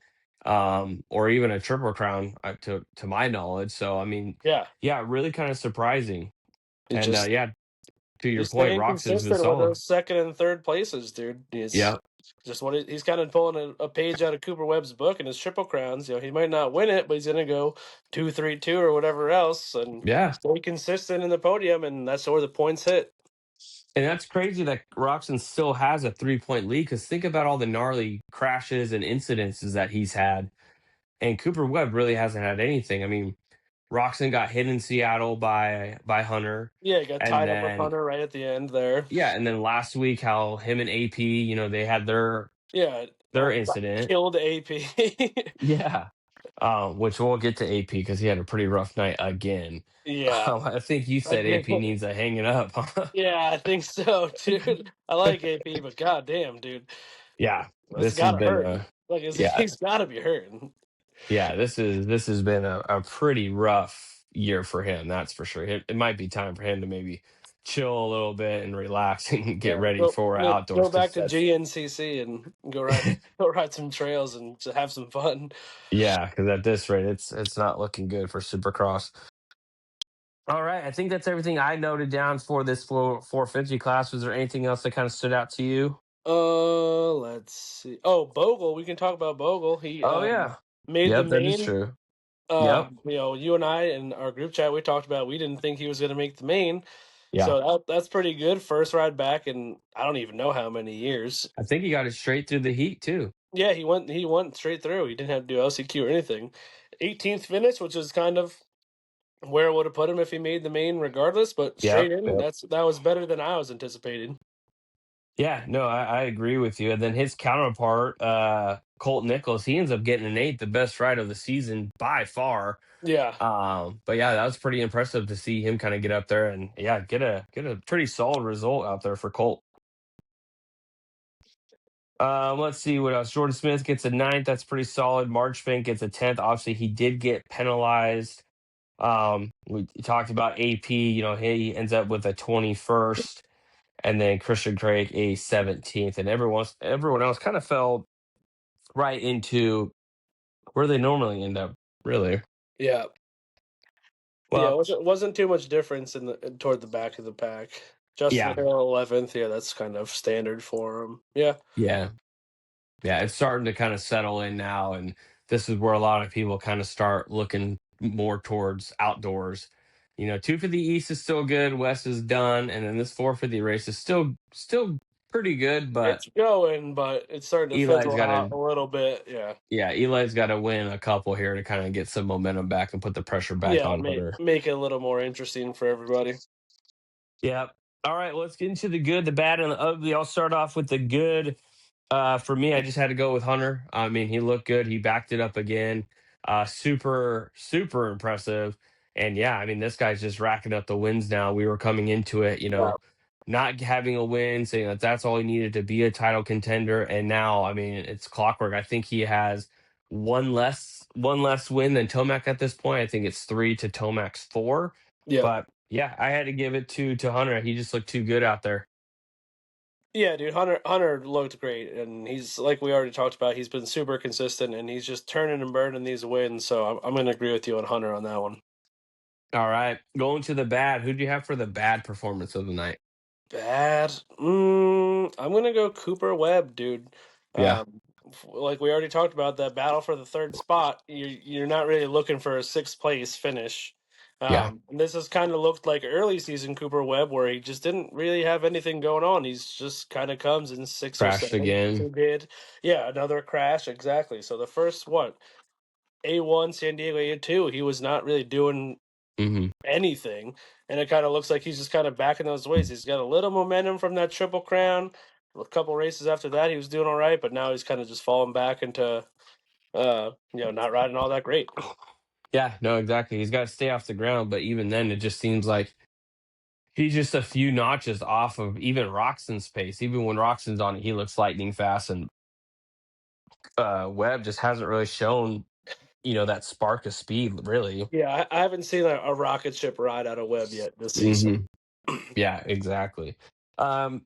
[SPEAKER 1] or even a triple crown to my knowledge. So I mean,
[SPEAKER 2] yeah.
[SPEAKER 1] yeah, really kind of surprising.
[SPEAKER 2] It
[SPEAKER 1] And
[SPEAKER 2] just
[SPEAKER 1] yeah, to your
[SPEAKER 2] He's
[SPEAKER 1] point,
[SPEAKER 2] staying
[SPEAKER 1] Roxon's been
[SPEAKER 2] consistent with
[SPEAKER 1] solid.
[SPEAKER 2] those second and third places, dude. He's
[SPEAKER 1] Yeah.
[SPEAKER 2] just he's kind of pulling a page out of Cooper Webb's book in his triple crowns. He might not win it, but he's gonna go 2-3-2 or whatever else, and
[SPEAKER 1] Yeah.
[SPEAKER 2] stay consistent in the podium, and that's where the points hit.
[SPEAKER 1] And that's crazy that Roxon still has a 3 point lead because think about all the gnarly crashes and incidences that he's had. And Cooper Webb really hasn't had anything. I mean, Roxon got hit in Seattle by Hunter.
[SPEAKER 2] Yeah, he got
[SPEAKER 1] And
[SPEAKER 2] tied up with
[SPEAKER 1] then
[SPEAKER 2] Hunter right at the end there.
[SPEAKER 1] yeah, and then last week how him and AP, they had
[SPEAKER 2] Yeah,
[SPEAKER 1] their incident.
[SPEAKER 2] killed AP.
[SPEAKER 1] Yeah. Which we'll get to AP because he had a pretty rough night again.
[SPEAKER 2] Yeah,
[SPEAKER 1] I think you said
[SPEAKER 2] again.
[SPEAKER 1] AP needs a hanging up. Huh?
[SPEAKER 2] Yeah, I think so, dude. I like AP, but goddamn, dude,
[SPEAKER 1] Yeah.
[SPEAKER 2] that's
[SPEAKER 1] This has
[SPEAKER 2] gotta
[SPEAKER 1] been
[SPEAKER 2] hurt.
[SPEAKER 1] a
[SPEAKER 2] Like,
[SPEAKER 1] yeah.
[SPEAKER 2] he's gotta be hurting.
[SPEAKER 1] Yeah, this has been a pretty rough year for him, that's for sure. It might be time for him to maybe chill a little bit and relax and get
[SPEAKER 2] Yeah,
[SPEAKER 1] ready for
[SPEAKER 2] go
[SPEAKER 1] outdoors
[SPEAKER 2] back
[SPEAKER 1] because
[SPEAKER 2] to
[SPEAKER 1] that's
[SPEAKER 2] GNCC and go ride some trails and just have some fun.
[SPEAKER 1] yeah, because at this rate, it's not looking good for Supercross. All right, I think that's everything I noted down for this 450 class. Was there anything else that kind of stood out to you?
[SPEAKER 2] Let's see. Oh, Bogle. We can talk about Bogle. He
[SPEAKER 1] Oh yeah,
[SPEAKER 2] made the
[SPEAKER 1] yep, that is
[SPEAKER 2] main.
[SPEAKER 1] true. Yep,
[SPEAKER 2] You and I in our group chat we talked about we didn't think he was going to make the main,
[SPEAKER 1] yeah.
[SPEAKER 2] so that's pretty good. First ride back in I don't even know how many years.
[SPEAKER 1] I think he got it straight through the heat too.
[SPEAKER 2] Yeah, he went straight through. He didn't have to do LCQ or anything. 18th finish, which is kind of where it would have put him if he made the main regardless, but straight
[SPEAKER 1] Yep,
[SPEAKER 2] in,
[SPEAKER 1] yep.
[SPEAKER 2] that was better than I was anticipating.
[SPEAKER 1] Yeah, no, I agree with you. And then his counterpart, Colt Nichols, he ends up getting an eighth, the best ride of the season by far.
[SPEAKER 2] Yeah.
[SPEAKER 1] But yeah, that was pretty impressive to see him kind of get up there and yeah, get a pretty solid result out there for Colt. Let's see what else. Jordan Smith gets a ninth. That's pretty solid. Marchbank gets a 10th. Obviously, he did get penalized. We talked about AP. He ends up with a 21st, and then Christian Craig a 17th, and everyone else kind of fell right into where they normally end up. Really.
[SPEAKER 2] Yeah. Yeah, it
[SPEAKER 1] Well,
[SPEAKER 2] wasn't too much difference toward the back of the pack. Justin
[SPEAKER 1] yeah,
[SPEAKER 2] Hill 11th. Yeah, that's kind of standard for him. Yeah.
[SPEAKER 1] yeah. Yeah, it's starting to kind of settle in now, and this is where a lot of people kind of start looking more towards outdoors. Two for the East is still good, West is done, and then this 450 race is still pretty good, but
[SPEAKER 2] It's going, but it's starting to
[SPEAKER 1] Eli's
[SPEAKER 2] fizzle
[SPEAKER 1] got
[SPEAKER 2] out
[SPEAKER 1] to
[SPEAKER 2] a little bit. Yeah.
[SPEAKER 1] yeah, Eli's got to win a couple here to kind of get some momentum back and put the pressure back
[SPEAKER 2] Yeah,
[SPEAKER 1] on Hunter.
[SPEAKER 2] make it a little more interesting for everybody.
[SPEAKER 1] Yeah. All right, let's get into the good, the bad, and the ugly. I'll start off with the good. For me, I just had to go with Hunter. I mean, he looked good. He backed it up again. Super, super impressive. And yeah, I mean, this guy's just racking up the wins now. We were coming into it,
[SPEAKER 2] Yeah.
[SPEAKER 1] not having a win, saying that that's all he needed to be a title contender. And now, I mean, it's clockwork. I think he has one less win than Tomac at this point. I think it's 3 to Tomac's 4.
[SPEAKER 2] Yeah.
[SPEAKER 1] But yeah, I had to give it to Hunter. He just looked too good out there.
[SPEAKER 2] Yeah, dude, Hunter looked great, and he's like we already talked about. He's been super consistent, and he's just turning and burning these wins. So I'm going to agree with you on Hunter on that one.
[SPEAKER 1] All right, going to the bad. Who do you have for the bad performance of the night?
[SPEAKER 2] Bad. I'm gonna go Cooper Webb, dude.
[SPEAKER 1] Yeah,
[SPEAKER 2] Like we already talked about that battle for the third spot. You're not really looking for a sixth place finish.
[SPEAKER 1] yeah,
[SPEAKER 2] And this has kind of looked like early season Cooper Webb, where he just didn't really have anything going on. He's just kind of comes in sixth or
[SPEAKER 1] crashed
[SPEAKER 2] seventh. He
[SPEAKER 1] again.
[SPEAKER 2] did, yeah, another crash exactly. So the first what A1 San Diego A2, he was not really doing
[SPEAKER 1] Hmm.
[SPEAKER 2] anything, and it kind of looks like he's just kind of back in those ways. He's got a little momentum from that Triple Crown. A couple races after that, he was doing all right, but now he's kind of just falling back into, not riding all that great.
[SPEAKER 1] Yeah, no, exactly. He's got to stay off the ground, but even then, it just seems like he's just a few notches off of even Roxon's pace. Even when Roxon's on it, he looks lightning fast, and Webb just hasn't really shown, that spark of speed, really.
[SPEAKER 2] Yeah, I haven't seen a rocket ship ride out of Webb yet this season.
[SPEAKER 1] Hmm. Yeah, exactly. Um,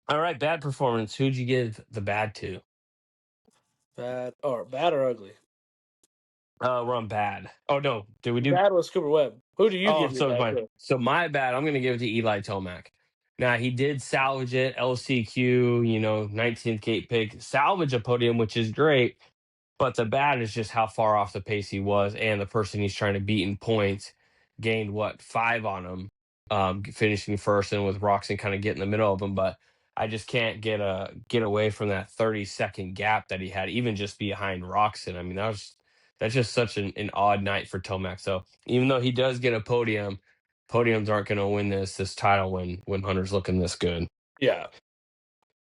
[SPEAKER 1] all right, bad performance. Who'd you give the bad to?
[SPEAKER 2] Bad or ugly?
[SPEAKER 1] We're on bad. Oh no, did we do?
[SPEAKER 2] Bad was Cooper Webb. Who do you
[SPEAKER 1] Oh,
[SPEAKER 2] give your
[SPEAKER 1] so
[SPEAKER 2] bad
[SPEAKER 1] my
[SPEAKER 2] to?
[SPEAKER 1] so my bad. I'm gonna give it to Eli Tomac. Now he did salvage it, LCQ, 19th gate pick, salvage a podium, which is great. But the bad is just how far off the pace he was, and the person he's trying to beat in points gained what 5 on him, finishing first, and with Roxon kind of get in the middle of him. But I just can't get away from that 30-second gap that he had, even just behind Roxon. I mean, that's just such an odd night for Tomac. So even though he does get a podium, podiums aren't going to win this title when Hunter's looking this good.
[SPEAKER 2] Yeah,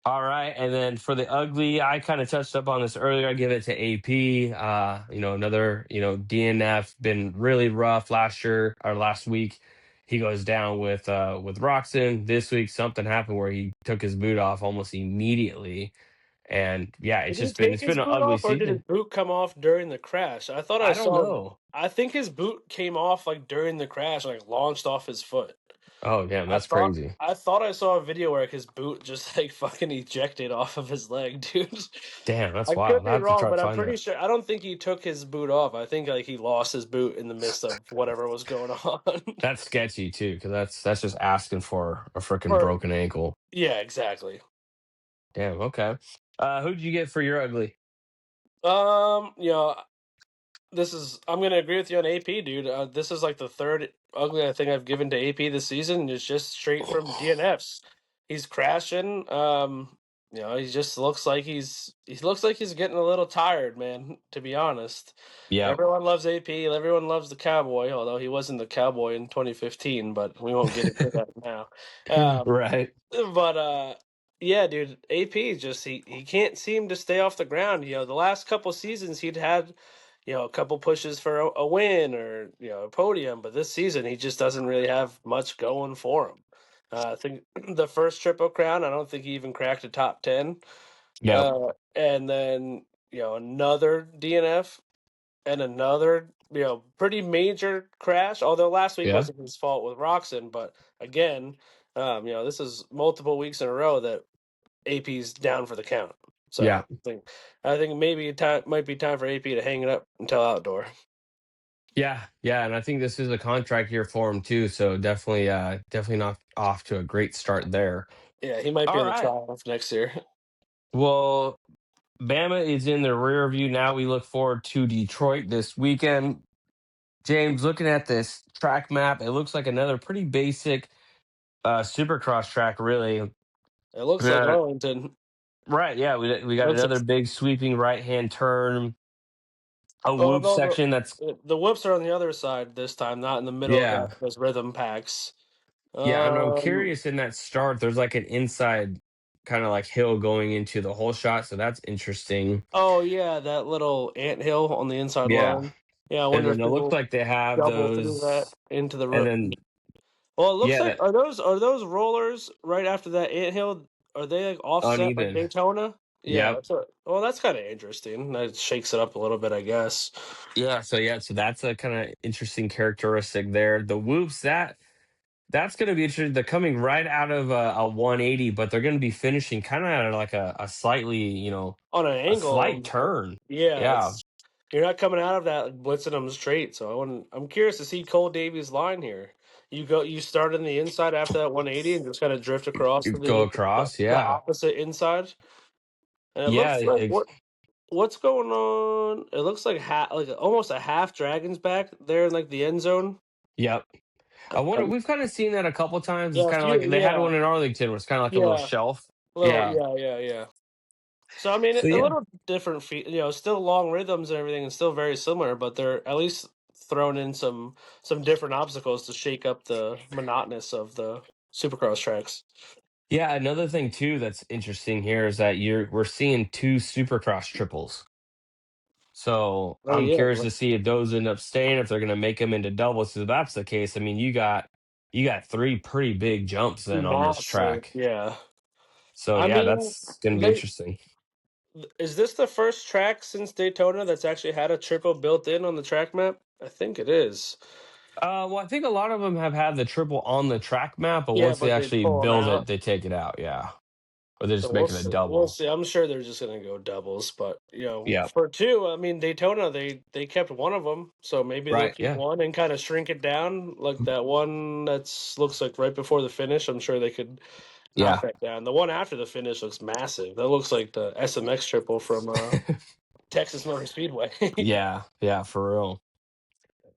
[SPEAKER 1] All right, and then for the ugly, I kind of touched up on this earlier. I give it to AP. Another, DNF been really rough last year or last week. He goes down with Roxon. This week, something happened where he took his boot off almost immediately, and yeah,
[SPEAKER 2] did
[SPEAKER 1] it's
[SPEAKER 2] he
[SPEAKER 1] just been
[SPEAKER 2] take
[SPEAKER 1] it's
[SPEAKER 2] his
[SPEAKER 1] been an
[SPEAKER 2] boot
[SPEAKER 1] ugly
[SPEAKER 2] off, or did his
[SPEAKER 1] season.
[SPEAKER 2] boot come off during the crash? I thought I
[SPEAKER 1] I don't
[SPEAKER 2] saw.
[SPEAKER 1] know.
[SPEAKER 2] I think his boot came off like during the crash, like launched off his foot.
[SPEAKER 1] Oh, damn,
[SPEAKER 2] I
[SPEAKER 1] that's
[SPEAKER 2] thought
[SPEAKER 1] crazy.
[SPEAKER 2] I thought I saw a video where like, his boot just like fucking ejected off of his leg, dude.
[SPEAKER 1] Damn, that's
[SPEAKER 2] I could
[SPEAKER 1] wild. I
[SPEAKER 2] be
[SPEAKER 1] have to
[SPEAKER 2] wrong,
[SPEAKER 1] try to
[SPEAKER 2] but I'm
[SPEAKER 1] find
[SPEAKER 2] pretty
[SPEAKER 1] that.
[SPEAKER 2] sure. I don't think he took his boot off. I think like he lost his boot in the midst of whatever was going on.
[SPEAKER 1] That's sketchy too, because that's just asking for a freaking
[SPEAKER 2] Or
[SPEAKER 1] broken ankle.
[SPEAKER 2] yeah, exactly.
[SPEAKER 1] Damn. Okay. Who'd you get for your ugly?
[SPEAKER 2] You know, I'm gonna agree with you on AP, dude. This is like the third ugly I think I've given to AP this season. It's just straight from DNFs. He's crashing. He just looks like he looks like he's getting a little tired, man. To be honest,
[SPEAKER 1] Yep.
[SPEAKER 2] everyone loves AP. Everyone loves the Cowboy, although he wasn't the Cowboy in 2015. But we won't get into that now. Um,
[SPEAKER 1] Right.
[SPEAKER 2] but yeah, dude, AP just he can't seem to stay off the ground. The last couple seasons he'd had, a couple pushes for a win or a podium, but this season he just doesn't really have much going for him. I think the first Triple Crown, I don't think he even cracked a top 10.
[SPEAKER 1] Yep.
[SPEAKER 2] And then another DNF and another pretty major crash. Although last week
[SPEAKER 1] Yeah.
[SPEAKER 2] wasn't his fault with Roxon, but again, this is multiple weeks in a row that AP's down for the count. So
[SPEAKER 1] Yeah.
[SPEAKER 2] I think maybe time might be time for AP to hang it up until outdoor.
[SPEAKER 1] Yeah. Yeah. And I think this is a contract year for him too. So definitely not off to a great start there.
[SPEAKER 2] Yeah, he might be
[SPEAKER 1] All
[SPEAKER 2] on the
[SPEAKER 1] right.
[SPEAKER 2] trial next year.
[SPEAKER 1] Well, Bama is in the rear view now. We look forward to Detroit this weekend. James, looking at this track map, it looks like another pretty basic supercross track, really.
[SPEAKER 2] It looks like
[SPEAKER 1] Uh,
[SPEAKER 2] Arlington.
[SPEAKER 1] right, yeah, we got
[SPEAKER 2] Looks like,
[SPEAKER 1] another big sweeping right hand turn, a
[SPEAKER 2] oh
[SPEAKER 1] whoop
[SPEAKER 2] no,
[SPEAKER 1] section that's
[SPEAKER 2] the whips are on the other side this time, not in the middle of
[SPEAKER 1] yeah,
[SPEAKER 2] those rhythm packs.
[SPEAKER 1] yeah. And I'm
[SPEAKER 2] Um,
[SPEAKER 1] curious in that start, there's like an inside kind of like hill going into the whole shot, so that's interesting.
[SPEAKER 2] oh yeah, that little ant hill on the inside
[SPEAKER 1] Yeah,
[SPEAKER 2] line. Yeah, I
[SPEAKER 1] and
[SPEAKER 2] wonder
[SPEAKER 1] then
[SPEAKER 2] if
[SPEAKER 1] it looks
[SPEAKER 2] people
[SPEAKER 1] like they have
[SPEAKER 2] double through that
[SPEAKER 1] those,
[SPEAKER 2] into the.
[SPEAKER 1] and then
[SPEAKER 2] Well, it looks
[SPEAKER 1] yeah,
[SPEAKER 2] like
[SPEAKER 1] that
[SPEAKER 2] are those rollers right after that anthill? Are they like offset like
[SPEAKER 1] uneven.
[SPEAKER 2] Daytona? Yeah,
[SPEAKER 1] Yep.
[SPEAKER 2] well, that's kind of interesting. That shakes it up a little bit, I guess.
[SPEAKER 1] So that's a kind of interesting characteristic there. The whoops that's going to be interesting. They're coming right out of a 180, but they're going to be finishing kind of at like a slightly,
[SPEAKER 2] On an
[SPEAKER 1] a
[SPEAKER 2] angle,
[SPEAKER 1] slight turn.
[SPEAKER 2] yeah,
[SPEAKER 1] Yeah,
[SPEAKER 2] you're not coming out of that blitzing them straight. So I'm curious to see Cole Davies' line here. You start in the inside after that 180 and just kind of drift across
[SPEAKER 1] you
[SPEAKER 2] to
[SPEAKER 1] go
[SPEAKER 2] the,
[SPEAKER 1] across.
[SPEAKER 2] the
[SPEAKER 1] Yeah,
[SPEAKER 2] opposite inside, and it
[SPEAKER 1] yeah,
[SPEAKER 2] looks like what's going on? It looks like like almost a half Dragon's back there in like the end zone.
[SPEAKER 1] yep. I wonder.
[SPEAKER 2] Um,
[SPEAKER 1] We've kind of seen that a couple times. It's
[SPEAKER 2] yeah, a
[SPEAKER 1] kind of
[SPEAKER 2] few,
[SPEAKER 1] like they had
[SPEAKER 2] yeah,
[SPEAKER 1] one in Arlington, where it's kind of like a little
[SPEAKER 2] yeah,
[SPEAKER 1] shelf.
[SPEAKER 2] little,
[SPEAKER 1] Yeah.
[SPEAKER 2] yeah. So I mean,
[SPEAKER 1] So
[SPEAKER 2] a
[SPEAKER 1] yeah,
[SPEAKER 2] little different, still long rhythms and everything, and still very similar, but they're at least thrown in some different obstacles to shake up the monotonous of the Supercross tracks.
[SPEAKER 1] yeah. Another thing too that's interesting here is that we're seeing two Supercross triples. So
[SPEAKER 2] Oh
[SPEAKER 1] I'm
[SPEAKER 2] yeah,
[SPEAKER 1] curious to see if those end up staying, if they're going to make them into doubles. So if that's the case, I mean, you got three pretty big jumps then on this
[SPEAKER 2] massive.
[SPEAKER 1] track.
[SPEAKER 2] Yeah,
[SPEAKER 1] So
[SPEAKER 2] I
[SPEAKER 1] yeah,
[SPEAKER 2] mean,
[SPEAKER 1] that's going to be
[SPEAKER 2] they
[SPEAKER 1] interesting.
[SPEAKER 2] is this the first track since Daytona that's actually had a triple built in on the track map? I think it is.
[SPEAKER 1] Well, I think a lot of them have had the triple on the track map, but
[SPEAKER 2] Yeah,
[SPEAKER 1] once they
[SPEAKER 2] but they
[SPEAKER 1] actually
[SPEAKER 2] pull them
[SPEAKER 1] build it,
[SPEAKER 2] out.
[SPEAKER 1] they take it out. Yeah, or they
[SPEAKER 2] So
[SPEAKER 1] just
[SPEAKER 2] we'll
[SPEAKER 1] make it a
[SPEAKER 2] see. We'll
[SPEAKER 1] double.
[SPEAKER 2] see. I'm sure they're just gonna go doubles, but
[SPEAKER 1] Yeah.
[SPEAKER 2] for two, I mean Daytona, they kept one of them, so maybe they'll
[SPEAKER 1] Right.
[SPEAKER 2] keep
[SPEAKER 1] Yeah.
[SPEAKER 2] one and kind of shrink it down, like that one that's looks like right before the finish. I'm sure they could knock
[SPEAKER 1] Yeah.
[SPEAKER 2] that down. The one after the finish looks massive. That looks like the SMX triple from Texas Motor Speedway.
[SPEAKER 1] Yeah. Yeah. For real.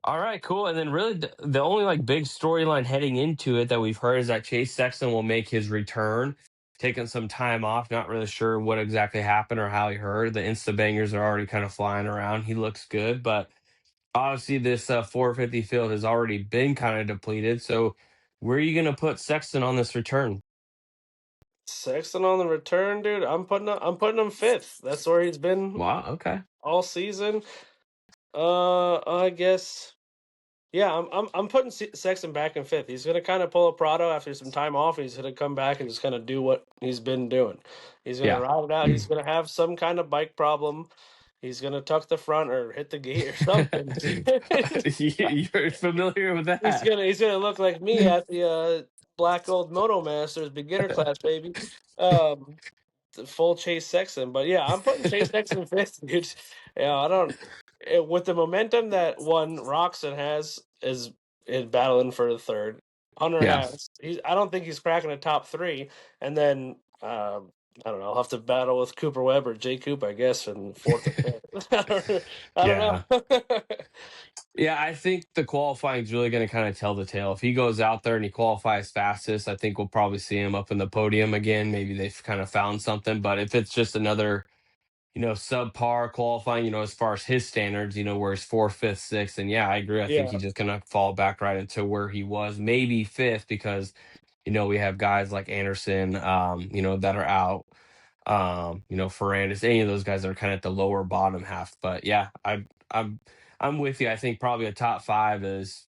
[SPEAKER 1] All right, cool. And then really the only like big storyline heading into it that we've heard is that Chase Sexton will make his return, taking some time off. Not really sure what exactly happened or how he heard. The Insta bangers are already kind of flying around. He looks good, but obviously this 450 field has already been kind of depleted. So where are you going to put Sexton on this return?
[SPEAKER 2] Sexton on the return, dude. I'm putting him fifth. That's where he's been
[SPEAKER 1] Wow. Okay.
[SPEAKER 2] all season. I guess. Yeah, I'm putting Sexton back in fifth. He's gonna kind of pull a Prado after some time off, and he's gonna come back and just kind of do what he's been doing. He's gonna
[SPEAKER 1] Yeah.
[SPEAKER 2] ride it out. He's gonna have some kind of bike problem. He's gonna tuck the front or hit the gate or something.
[SPEAKER 1] You're familiar with
[SPEAKER 2] he's
[SPEAKER 1] that?
[SPEAKER 2] gonna he's gonna look like me at the Black Gold Moto Masters beginner class, baby. Um, full Chase Sexton. But yeah, I'm putting Chase Sexton fifth, dude. Yeah, I don't with the momentum that one Roxon has is battling for the third. Hunter
[SPEAKER 1] Yeah.
[SPEAKER 2] has. I don't think he's cracking a top three, and then I don't know. I'll have to battle with Cooper Webb or Jay Coop, I guess, in fourth or fifth. I don't
[SPEAKER 1] Yeah.
[SPEAKER 2] know.
[SPEAKER 1] Yeah, I think the qualifying is really going to kind of tell the tale. If he goes out there and he qualifies fastest, I think we'll probably see him up in the podium again. Maybe they've kind of found something. But if it's just another, subpar qualifying, as far as his standards, where he's fourth, fifth, sixth, and yeah, I agree. I think
[SPEAKER 2] Yeah,
[SPEAKER 1] he's just going to fall back right into where he was, maybe fifth, because we have guys like Anderson, that are out. Ferrandis, any of those guys that are kind of at the lower bottom half. But yeah, I'm with you. I think probably a top five is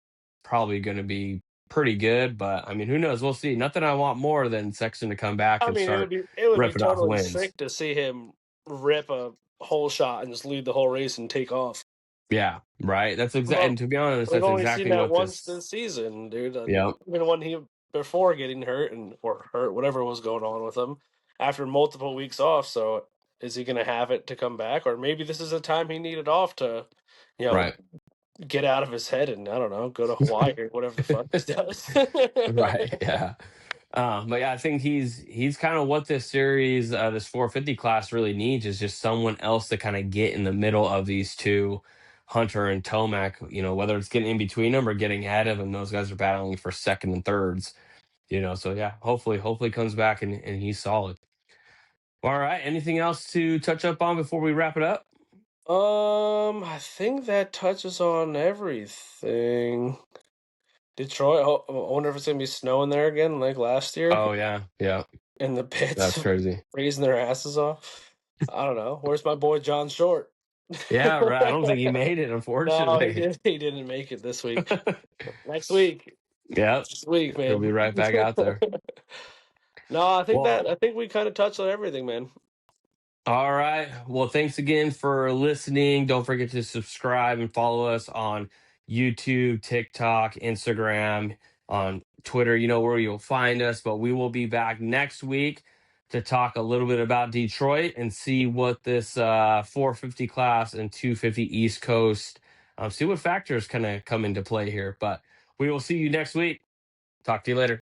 [SPEAKER 1] probably going to be pretty good. But I mean, who knows? We'll see. Nothing I want more than Sexton to come back
[SPEAKER 2] I
[SPEAKER 1] and
[SPEAKER 2] mean
[SPEAKER 1] start
[SPEAKER 2] it would be
[SPEAKER 1] ripping off
[SPEAKER 2] totally
[SPEAKER 1] wins.
[SPEAKER 2] sick to see him rip a whole shot and just lead the whole race and take off.
[SPEAKER 1] Yeah, right. That's exactly.
[SPEAKER 2] Well,
[SPEAKER 1] And to be honest,
[SPEAKER 2] we've
[SPEAKER 1] that's
[SPEAKER 2] only seen
[SPEAKER 1] exactly
[SPEAKER 2] that
[SPEAKER 1] what
[SPEAKER 2] once
[SPEAKER 1] this.
[SPEAKER 2] this season, dude.
[SPEAKER 1] Yep.
[SPEAKER 2] Even when he before getting hurt or hurt, whatever was going on with him, after multiple weeks off. So is he going to have it to come back, or maybe this is a time he needed off to, you know,
[SPEAKER 1] Right.
[SPEAKER 2] get out of his head and I don't know, go to Hawaii or whatever the fuck he does.
[SPEAKER 1] Right. Yeah. But yeah, I think he's kind of what this series, this 450 class really needs is just someone else to kind of get in the middle of these two, Hunter and Tomac. Whether it's getting in between them or getting ahead of them, those guys are battling for second and thirds. So yeah, hopefully comes back and he's solid. All right. Anything else to touch up on before we wrap it up?
[SPEAKER 2] I think that touches on everything. Detroit. I wonder if it's gonna be snowing there again, like last year,
[SPEAKER 1] Oh yeah, yeah,
[SPEAKER 2] in the
[SPEAKER 1] that's
[SPEAKER 2] pits,
[SPEAKER 1] crazy.
[SPEAKER 2] freezing their asses off. I don't know. Where's my boy John Short?
[SPEAKER 1] Yeah, right. I don't think he made it,
[SPEAKER 2] No, he
[SPEAKER 1] unfortunately.
[SPEAKER 2] did. He didn't make it this week. Next week.
[SPEAKER 1] Yep,
[SPEAKER 2] Next week,
[SPEAKER 1] he'll be
[SPEAKER 2] man.
[SPEAKER 1] right back out there.
[SPEAKER 2] No, I
[SPEAKER 1] Well,
[SPEAKER 2] think we kind of touched on everything, man.
[SPEAKER 1] all right. Well, thanks again for listening. Don't forget to subscribe and follow us on YouTube, TikTok, Instagram, on Twitter. You know where you'll find us, but we will be back next week to talk a little bit about Detroit and see what this 450 class and 250 East Coast, see what factors kind of come into play here. But we will see you next week. Talk to you later.